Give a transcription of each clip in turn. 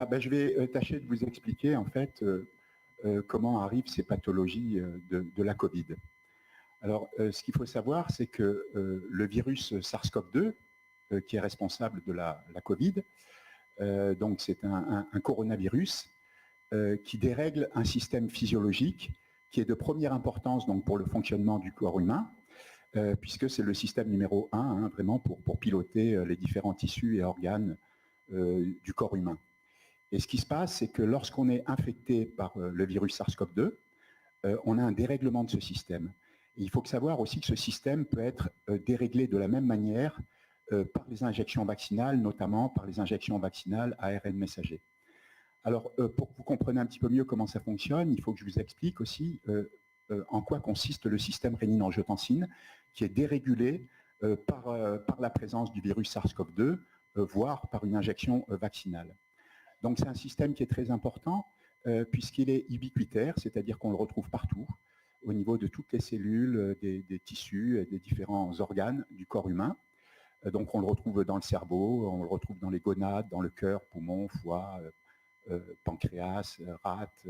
Je vais tâcher de vous expliquer en fait comment arrivent ces pathologies de la Covid. Alors, ce qu'il faut savoir, c'est que le virus SARS-CoV-2, qui est responsable de la Covid, donc c'est un coronavirus qui dérègle un système physiologique qui est de première importance donc, pour le fonctionnement du corps humain, puisque c'est le système numéro 1, vraiment pour piloter les différents tissus et organes du corps humain. Et ce qui se passe, c'est que lorsqu'on est infecté par le virus SARS-CoV-2, on a un dérèglement de ce système. Et il faut savoir aussi que ce système peut être déréglé de la même manière par les injections vaccinales, notamment par les injections vaccinales ARN messager. Alors, pour que vous compreniez un petit peu mieux comment ça fonctionne, il faut que je vous explique aussi en quoi consiste le système rénine-angiotensine, qui est dérégulé par la présence du virus SARS-CoV-2, voire par une injection vaccinale. Donc c'est un système qui est très important puisqu'il est ubiquitaire, c'est-à-dire qu'on le retrouve partout, au niveau de toutes les cellules, des tissus et des différents organes du corps humain. Donc on le retrouve dans le cerveau, on le retrouve dans les gonades, dans le cœur, poumon, foie, pancréas, rate,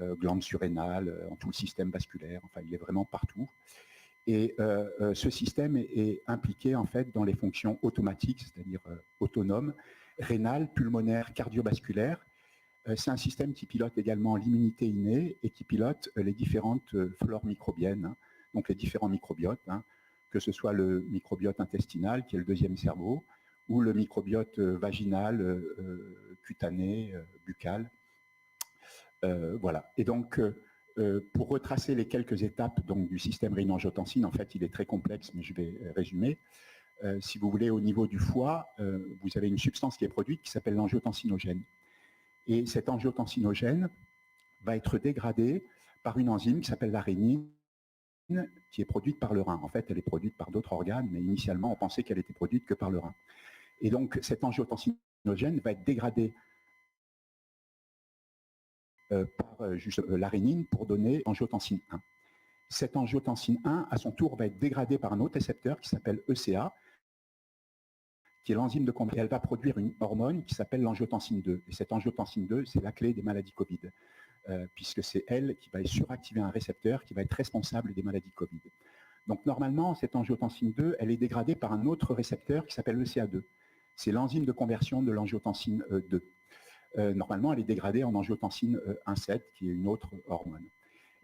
glande surrénale, en tout le système vasculaire, enfin il est vraiment partout. Et ce système est impliqué en fait dans les fonctions automatiques, c'est-à-dire autonomes, rénales, pulmonaires, cardiovasculaires. C'est un système qui pilote également l'immunité innée et qui pilote les différentes flores microbiennes, donc les différents microbiotes, que ce soit le microbiote intestinal, qui est le deuxième cerveau, ou le microbiote vaginal, cutané, buccal. Voilà. Et donc, pour retracer les quelques étapes donc, du système rénine-angiotensine, en fait, il est très complexe, mais je vais résumer. Si vous voulez, au niveau du foie, vous avez une substance qui est produite qui s'appelle l'angiotensinogène. Et cet angiotensinogène va être dégradé par une enzyme qui s'appelle la rénine, qui est produite par le rein. En fait, elle est produite par d'autres organes, mais initialement, on pensait qu'elle était produite que par le rein. Et donc, cet angiotensinogène va être dégradé par juste la rénine pour donner angiotensine 1. Cette angiotensine 1, à son tour, va être dégradée par un autre récepteur qui s'appelle ECA, qui est l'enzyme de conversion. Elle va produire une hormone qui s'appelle l'angiotensine 2. Et cette angiotensine 2, c'est la clé des maladies Covid, puisque c'est elle qui va suractiver un récepteur qui va être responsable des maladies Covid. Donc normalement, cette angiotensine 2, elle est dégradée par un autre récepteur qui s'appelle l'ECA2. C'est l'enzyme de conversion de l'angiotensine 2. Normalement, elle est dégradée en angiotensine 1,7, qui est une autre hormone.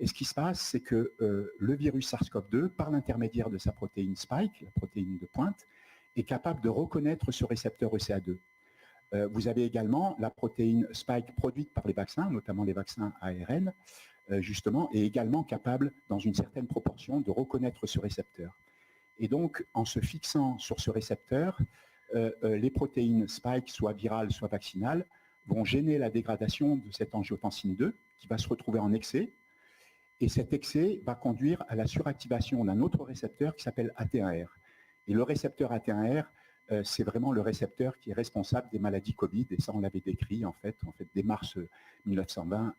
Et ce qui se passe, c'est que le virus SARS-CoV-2, par l'intermédiaire de sa protéine spike, la protéine de pointe, est capable de reconnaître ce récepteur ECA2. Vous avez également la protéine spike produite par les vaccins, notamment les vaccins ARN, justement, est également capable, dans une certaine proportion, de reconnaître ce récepteur. Et donc, en se fixant sur ce récepteur, les protéines spike, soit virales, soit vaccinales, vont gêner la dégradation de cette angiotensine 2, qui va se retrouver en excès, et cet excès va conduire à la suractivation d'un autre récepteur qui s'appelle AT1R. Et le récepteur AT1R, c'est vraiment le récepteur qui est responsable des maladies Covid, et ça on l'avait décrit en fait dès mars 2020,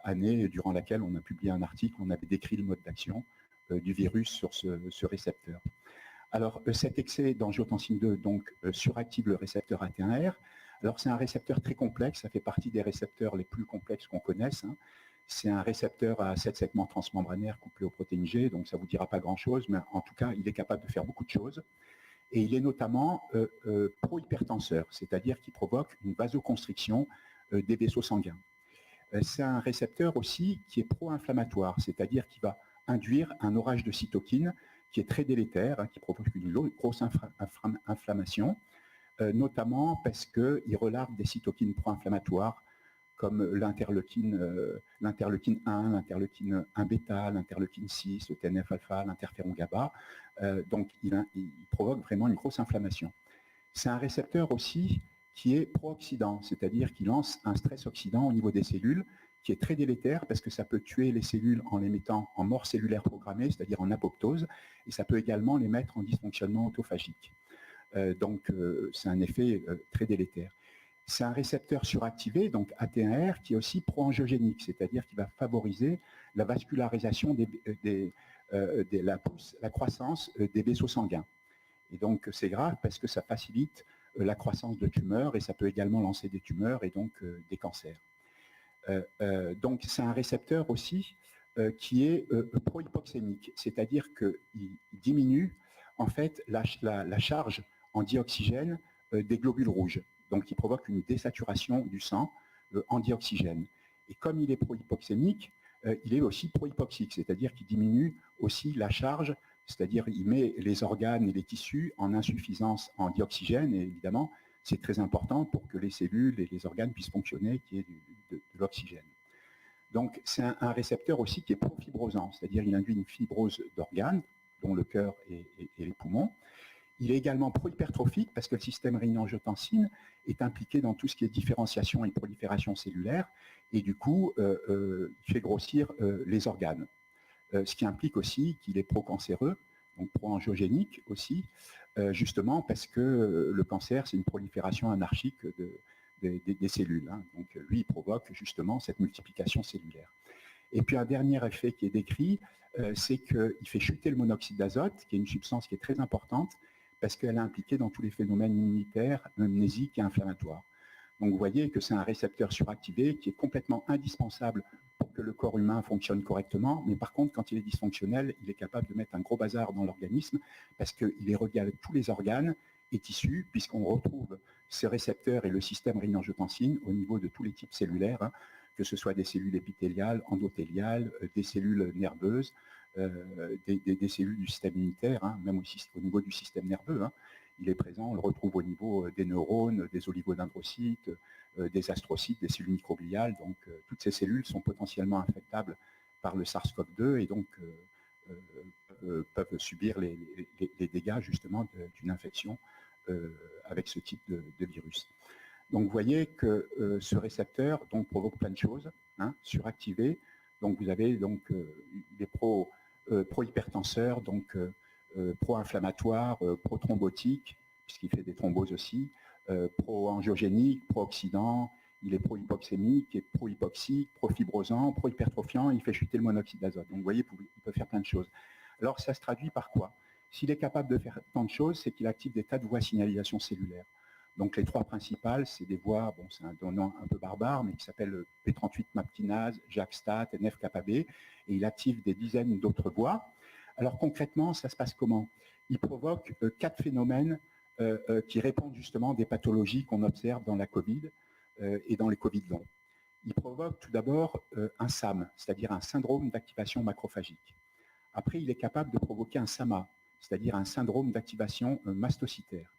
année durant laquelle on a publié un article, on avait décrit le mode d'action du virus sur ce récepteur. Alors cet excès d'angiotensine 2 donc, suractive le récepteur AT1R. Alors c'est un récepteur très complexe, ça fait partie des récepteurs les plus complexes qu'on connaisse. C'est un récepteur à 7 segments transmembranaires couplés aux protéines G, donc ça ne vous dira pas grand-chose, mais en tout cas, il est capable de faire beaucoup de choses. Et il est notamment pro-hypertenseur, c'est-à-dire qu'il provoque une vasoconstriction des vaisseaux sanguins. C'est un récepteur aussi qui est pro-inflammatoire, c'est-à-dire qu'il va induire un orage de cytokines qui est très délétère, qui provoque une grosse inflammation, notamment parce qu'il relargue des cytokines pro-inflammatoires comme l'interleukine 1, l'interleukine 1 bêta, l'interleukine 6, le TNF-alpha, l'interféron GABA. Donc il provoque vraiment une grosse inflammation. C'est un récepteur aussi qui est pro-oxydant, c'est-à-dire qu'il lance un stress oxydant au niveau des cellules qui est très délétère parce que ça peut tuer les cellules en les mettant en mort cellulaire programmée, c'est-à-dire en apoptose, et ça peut également les mettre en dysfonctionnement autophagique. Donc c'est un effet très délétère. C'est un récepteur suractivé, donc AT1R, qui est aussi pro-angiogénique, c'est-à-dire qui va favoriser la vascularisation la croissance des vaisseaux sanguins. Et donc c'est grave parce que ça facilite la croissance de tumeurs et ça peut également lancer des tumeurs et donc des cancers. Donc c'est un récepteur aussi qui est prohypoxémique, c'est-à-dire qu'il diminue en fait la charge en dioxygène des globules rouges. Donc il provoque une désaturation du sang en dioxygène. Et comme il est prohypoxémique, il est aussi prohypoxique, c'est-à-dire qu'il diminue aussi la charge, c'est-à-dire il met les organes et les tissus en insuffisance en dioxygène, et évidemment, c'est très important pour que les cellules et les organes puissent fonctionner, qu'il y ait de l'oxygène. Donc c'est un récepteur aussi qui est profibrosant, c'est-à-dire il induit une fibrose d'organes, dont le cœur et les poumons. Il est également prohypertrophique parce que le système rénine-angiotensine est impliqué dans tout ce qui est différenciation et prolifération cellulaire et du coup, il fait grossir les organes. Ce qui implique aussi qu'il est pro-cancéreux, donc pro-angiogénique aussi, justement parce que le cancer, c'est une prolifération anarchique des cellules. Hein. Donc lui, il provoque justement cette multiplication cellulaire. Et puis un dernier effet qui est décrit, c'est qu'il fait chuter le monoxyde d'azote, qui est une substance qui est très importante, parce qu'elle est impliquée dans tous les phénomènes immunitaires, amnésiques et inflammatoires. Donc vous voyez que c'est un récepteur suractivé qui est complètement indispensable pour que le corps humain fonctionne correctement, mais par contre, quand il est dysfonctionnel, il est capable de mettre un gros bazar dans l'organisme, parce qu'il régale tous les organes et tissus, puisqu'on retrouve ces récepteurs et le système rénine-angiotensine au niveau de tous les types cellulaires, hein, que ce soit des cellules épithéliales, endothéliales, des cellules nerveuses, des cellules du système immunitaire, hein, même aussi au niveau du système nerveux. Hein. Il est présent, on le retrouve au niveau des neurones, des oligodendrocytes, des astrocytes, des cellules microgliales. Donc toutes ces cellules sont potentiellement infectables par le SARS-CoV-2 et donc peuvent subir les dégâts justement d'une infection avec ce type de virus. Donc vous voyez que ce récepteur donc, provoque plein de choses, hein, suractivé. Donc vous avez donc des pro-hypertenseurs, donc pro-inflammatoires, pro-thrombotiques, puisqu'il fait des thromboses aussi, pro-angiogénique, pro-oxydant, il est pro-hypoxémique, et pro-hypoxique, pro-fibrosant, pro-hypertrophiant, il fait chuter le monoxyde d'azote. Donc vous voyez, il peut faire plein de choses. Alors ça se traduit par quoi? S'il est capable de faire tant de choses, c'est qu'il active des tas de voies de signalisation cellulaire. Donc les trois principales, c'est des voies, bon c'est un nom un peu barbare, mais qui s'appellent P38 mapkinase, JAK-STAT, NF-kappa B, et il active des dizaines d'autres voies. Alors concrètement, ça se passe comment? Il provoque 4 phénomènes qui répondent justement des pathologies qu'on observe dans la Covid et dans les Covid longs. Il provoque tout d'abord un SAM, c'est-à-dire un syndrome d'activation macrophagique. Après, il est capable de provoquer un SAMA, c'est-à-dire un syndrome d'activation mastocytaire.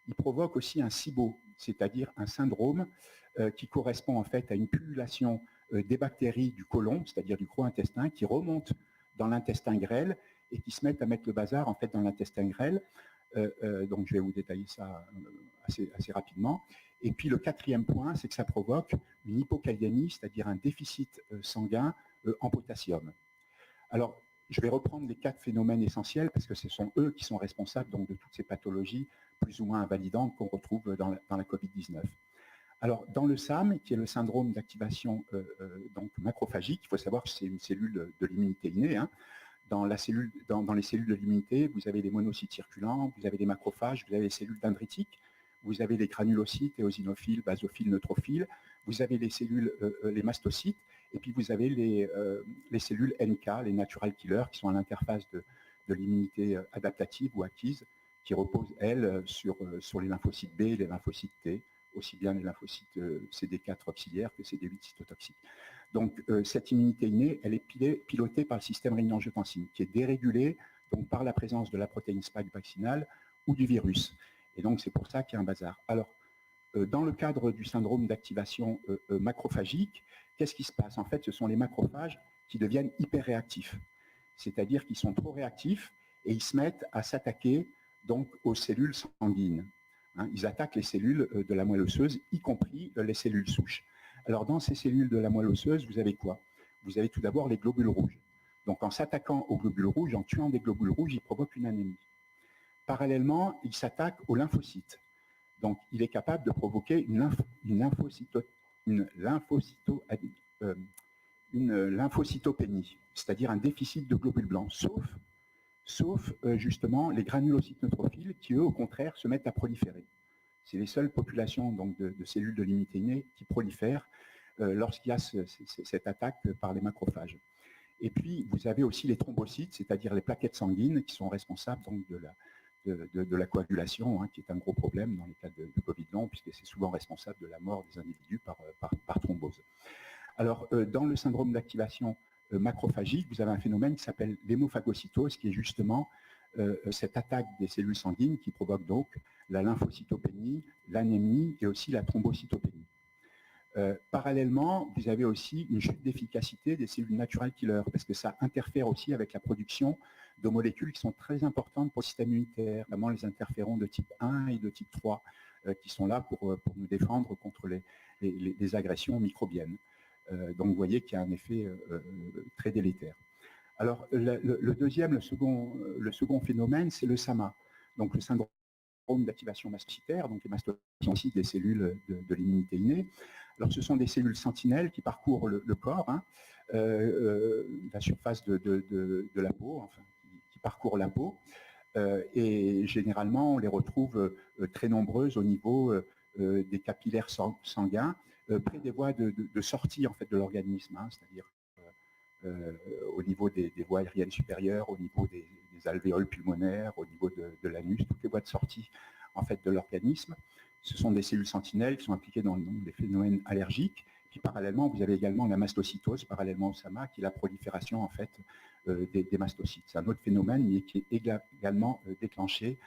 Il provoque aussi un SIBO, c'est-à-dire un syndrome qui correspond en fait à une pullulation des bactéries du côlon, c'est-à-dire du gros intestin, qui remontent dans l'intestin grêle et qui se mettent à mettre le bazar en fait dans l'intestin grêle. Donc je vais vous détailler ça assez rapidement. Et puis le quatrième point, c'est que ça provoque une hypokaliémie, c'est-à-dire un déficit sanguin en potassium. Alors, je vais reprendre les 4 phénomènes essentiels parce que ce sont eux qui sont responsables donc, de toutes ces pathologies plus ou moins invalidantes qu'on retrouve dans la Covid-19. Alors, dans le SAM, qui est le syndrome d'activation donc macrophagique, il faut savoir que c'est une cellule de l'immunité innée. Hein. Dans les cellules de l'immunité, vous avez les monocytes circulants, vous avez les macrophages, vous avez les cellules dendritiques, vous avez les granulocytes, éosinophiles, basophiles, neutrophiles, vous avez les cellules, les mastocytes, et puis vous avez les cellules NK, les natural killers, qui sont à l'interface de l'immunité adaptative ou acquise, qui reposent, elles, sur les lymphocytes B et les lymphocytes T, aussi bien les lymphocytes CD4 auxiliaires que CD8 cytotoxiques. Donc cette immunité innée, elle est pilotée par le système rénine-angiotensine, qui est dérégulé donc, par la présence de la protéine spike vaccinale ou du virus. Et donc c'est pour ça qu'il y a un bazar. Alors, dans le cadre du syndrome d'activation macrophagique, qu'est-ce qui se passe? En fait, ce sont les macrophages qui deviennent hyper réactifs. C'est-à-dire qu'ils sont trop réactifs et ils se mettent à s'attaquer donc aux cellules sanguines. Hein, ils attaquent les cellules de la moelle osseuse, y compris les cellules souches. Alors, dans ces cellules de la moelle osseuse, vous avez quoi? Vous avez tout d'abord les globules rouges. Donc, en s'attaquant aux globules rouges, en tuant des globules rouges, ils provoquent une anémie. Parallèlement, ils s'attaquent aux lymphocytes. Donc, il est capable de provoquer une lymphocytopénie, c'est-à-dire un déficit de globules blancs, sauf justement les granulocytes neutrophiles qui, eux, au contraire, se mettent à proliférer. C'est les seules populations donc, de cellules de l'immunité innée qui prolifèrent lorsqu'il y a cette attaque par les macrophages. Et puis, vous avez aussi les thrombocytes, c'est-à-dire les plaquettes sanguines qui sont responsables donc, de la coagulation, hein, qui est un gros problème dans les cas de Covid long, puisque c'est souvent responsable de la mort des individus par thrombose. Alors, dans le syndrome d'activation macrophagique, vous avez un phénomène qui s'appelle l'hémophagocytose, qui est justement cette attaque des cellules sanguines qui provoque donc la lymphocytopénie, l'anémie et aussi la thrombocytopénie. Parallèlement, vous avez aussi une chute d'efficacité des cellules natural killer, parce que ça interfère aussi avec la production de molécules qui sont très importantes pour le système immunitaire, notamment les interférons de type 1 et de type 3, qui sont là pour nous défendre contre les agressions microbiennes. Donc vous voyez qu'il y a un effet très délétère. Alors le second phénomène, c'est le SAMA, donc le syndrome d'activation mastocytaire, donc les mastocytes sont aussi des cellules de l'immunité innée. Alors ce sont des cellules sentinelles qui parcourent le corps, hein, la surface de la peau, enfin, qui parcourent la peau, et généralement on les retrouve très nombreuses au niveau des capillaires sanguins, près des voies de sortie en fait, de l'organisme, hein, c'est-à-dire au niveau des voies aériennes supérieures, au niveau des alvéoles pulmonaires, au niveau de l'anus, toutes les voies de sortie en fait, de l'organisme. Ce sont des cellules sentinelles qui sont impliquées dans des phénomènes allergiques. Puis parallèlement, vous avez également la mastocytose, parallèlement au SAMA, qui est la prolifération en fait, des mastocytes. C'est un autre phénomène, mais qui est également déclenché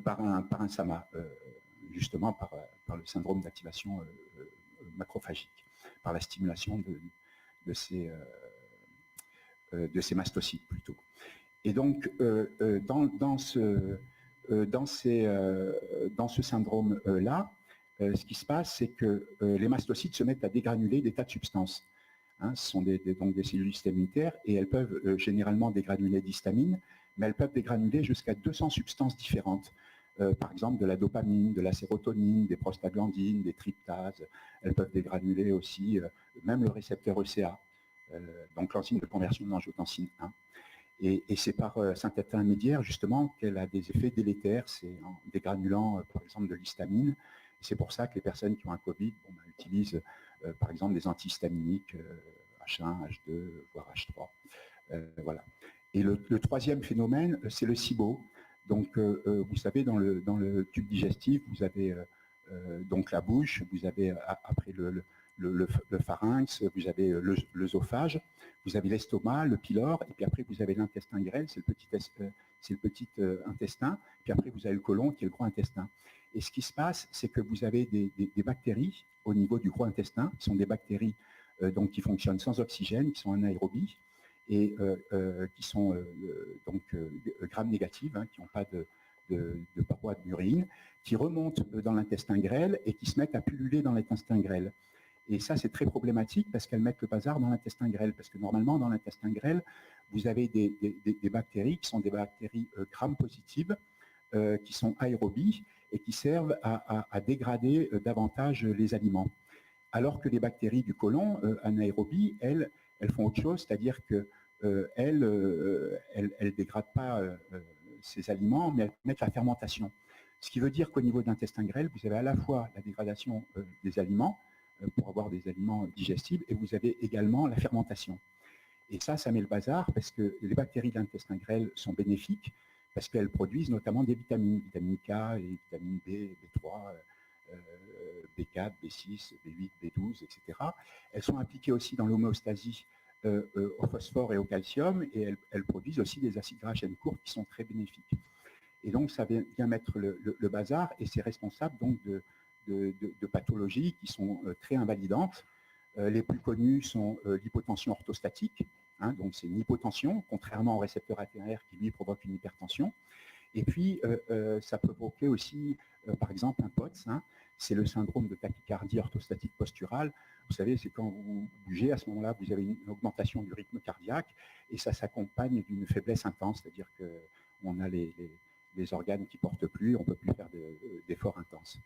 par un SAMA, justement par le syndrome d'activation macrophagique, par la stimulation de ces mastocytes plutôt. Et donc, dans ce syndrome-là, ce qui se passe, c'est que les mastocytes se mettent à dégranuler des tas de substances. Hein, ce sont donc des cellules immunitaires et elles peuvent généralement dégranuler d'histamine, mais elles peuvent dégranuler jusqu'à 200 substances différentes. Par exemple, de la dopamine, de la sérotonine, des prostaglandines, des tryptases. Elles peuvent dégranuler aussi même le récepteur ECA, donc l'enzyme de conversion de l'angiotensine 1. Et c'est par synthèse intermédiaire, justement, qu'elle a des effets délétères. C'est en dégranulant, par exemple, de l'histamine. C'est pour ça que les personnes qui ont un Covid utilisent, par exemple, des antihistaminiques, H1, H2, voire H3. Voilà. Et le troisième phénomène, c'est le SIBO. Donc, vous savez, dans le tube digestif, vous avez donc la bouche, vous avez après le pharynx, vous avez l'œsophage, vous avez l'estomac, le pylore, et puis après vous avez l'intestin grêle, c'est le petit intestin, puis après vous avez le côlon qui est le gros intestin. Et ce qui se passe, c'est que vous avez des bactéries au niveau du gros intestin, qui sont des bactéries donc, qui fonctionnent sans oxygène, qui sont anaérobies, et qui sont donc gram-négatives, hein, qui n'ont pas de paroi d'urine, qui remontent dans l'intestin grêle et qui se mettent à pulluler dans l'intestin grêle. Et ça, c'est très problématique parce qu'elles mettent le bazar dans l'intestin grêle. Parce que normalement, dans l'intestin grêle, vous avez des bactéries qui sont des bactéries gram-positives, qui sont aérobies et qui servent à dégrader davantage les aliments. Alors que les bactéries du côlon, anaérobies, elles font autre chose, c'est-à-dire qu'elles ne dégradent pas ces aliments, mais elles mettent la fermentation. Ce qui veut dire qu'au niveau de l'intestin grêle, vous avez à la fois la dégradation des aliments, pour avoir des aliments digestibles, et vous avez également la fermentation. Et ça met le bazar parce que les bactéries de l'intestin grêle sont bénéfiques parce qu'elles produisent notamment des vitamines, vitamine K, et vitamine B, B3, B4, B6, B8, B12, etc. Elles sont impliquées aussi dans l'homéostasie au phosphore et au calcium, et elles produisent aussi des acides gras à chaîne courte qui sont très bénéfiques. Et donc ça vient mettre le bazar, et c'est responsable donc de pathologies qui sont très invalidantes. Les plus connues sont l'hypotension orthostatique, hein, donc c'est une hypotension, contrairement au récepteur ATR qui lui provoque une hypertension. Et puis ça peut provoquer aussi, par exemple, un POTS, hein, c'est le syndrome de tachycardie orthostatique posturale. Vous savez, c'est quand vous bougez, à ce moment-là, vous avez une augmentation du rythme cardiaque et ça s'accompagne d'une faiblesse intense, c'est-à-dire qu'on a les organes qui ne portent plus, on ne peut plus faire d'efforts intenses.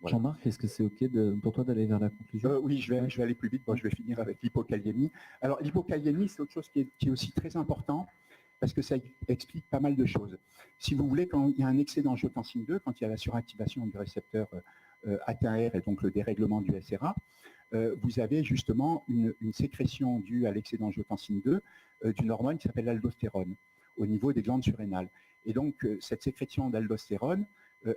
Voilà. Jean-Marc, est-ce que c'est OK pour toi d'aller vers la conclusion? Oui, je vais aller plus vite. Bon, je vais finir avec l'hypokaliémie. Alors, l'hypokaliémie, c'est autre chose qui est aussi très important parce que ça explique pas mal de choses. Si vous voulez, quand il y a un excès d'angiotensine 2, quand il y a la suractivation du récepteur AT1R et donc le dérèglement du SRA, vous avez justement une sécrétion due à l'excès d'angiotensine 2 d'une hormone qui s'appelle l'aldostérone au niveau des glandes surrénales. Et donc, cette sécrétion d'aldostérone,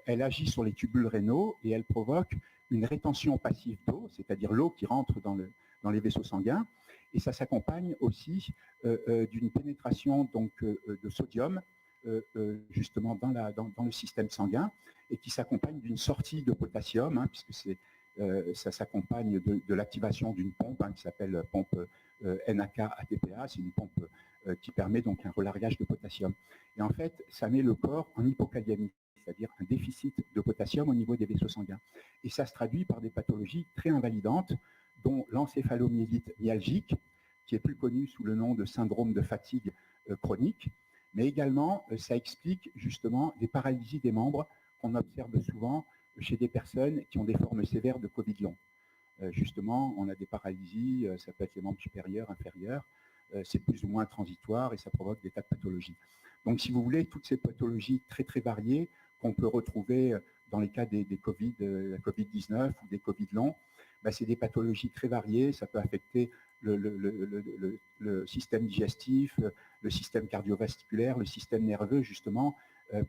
elle agit sur les tubules rénaux et elle provoque une rétention passive d'eau, c'est-à-dire l'eau qui rentre dans les vaisseaux sanguins, et ça s'accompagne aussi d'une pénétration donc, de sodium justement dans le système sanguin, et qui s'accompagne d'une sortie de potassium, hein, puisque ça s'accompagne de l'activation d'une pompe qui s'appelle pompe NAK-ATPA, c'est une pompe qui permet donc un relargage de potassium. Et en fait, ça met le corps en hypokaliémie, c'est-à-dire un déficit de potassium au niveau des vaisseaux sanguins. Et ça se traduit par des pathologies très invalidantes, dont l'encéphalomyélite myalgique, qui est plus connue sous le nom de syndrome de fatigue chronique, mais également, ça explique justement des paralysies des membres qu'on observe souvent chez des personnes qui ont des formes sévères de Covid long. Justement, on a des paralysies, ça peut être les membres supérieurs, inférieurs, c'est plus ou moins transitoire et ça provoque des tas de pathologies. Donc, si vous voulez, toutes ces pathologies très très variées qu'on peut retrouver dans les cas des COVID, la Covid-19 ou des Covid longs, ben, c'est des pathologies très variées, ça peut affecter le système digestif, le système cardiovasculaire, le système nerveux, justement,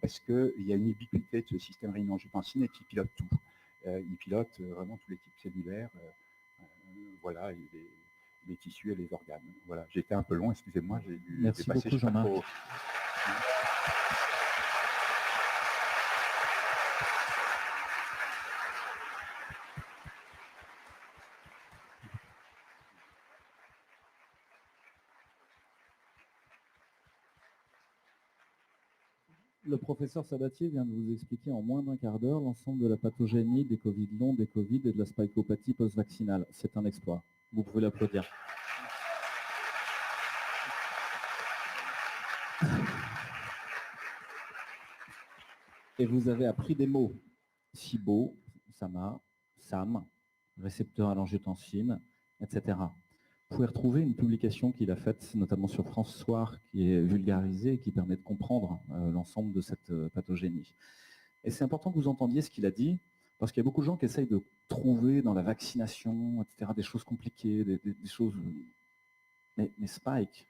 parce qu'il y a une ubiquité de ce système rénine-angiotensine qui pilote tout. Il pilote vraiment tous les types cellulaires, voilà, les tissus et les organes. Voilà, j'ai été un peu long, excusez-moi, j'ai dû Merci dépasser. beaucoup, Jean-Marc. Le professeur Sabatier vient de vous expliquer en moins d'un quart d'heure l'ensemble de la pathogénie des Covid longs, des Covid et de la spiropathie post-vaccinale. C'est un exploit. Vous pouvez l'applaudir. Et vous avez appris des mots. SIBO, SAMA, SAM, récepteur à l'angiotensine, etc. Vous pouvez retrouver une publication qu'il a faite, notamment sur France Soir, qui est vulgarisée et qui permet de comprendre l'ensemble de cette pathogénie. Et c'est important que vous entendiez ce qu'il a dit, parce qu'il y a beaucoup de gens qui essayent de trouver dans la vaccination, etc., des choses compliquées, des choses... Mais Spike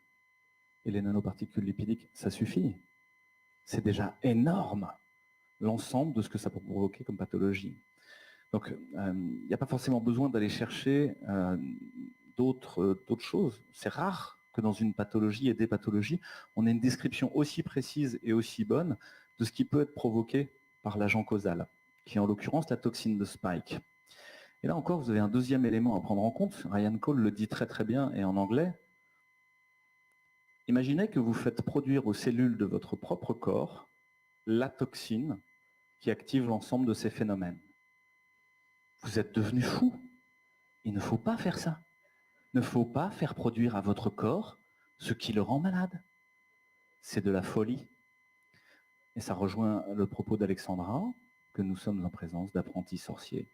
et les nanoparticules lipidiques, ça suffit. C'est déjà énorme, l'ensemble de ce que ça peut provoquer comme pathologie. Donc, il n'y a pas forcément besoin d'aller chercher d'autres choses. C'est rare que dans une pathologie et des pathologies, on ait une description aussi précise et aussi bonne de ce qui peut être provoqué par l'agent causal, qui est en l'occurrence la toxine de Spike. Et là encore, vous avez un deuxième élément à prendre en compte. Ryan Cole le dit très très bien et en anglais. Imaginez que vous faites produire aux cellules de votre propre corps la toxine qui active l'ensemble de ces phénomènes. Vous êtes devenu fou. Il ne faut pas faire ça. Il ne faut pas faire produire à votre corps ce qui le rend malade. C'est de la folie. Et ça rejoint le propos d'Alexandra, que nous sommes en présence d'apprentis sorciers.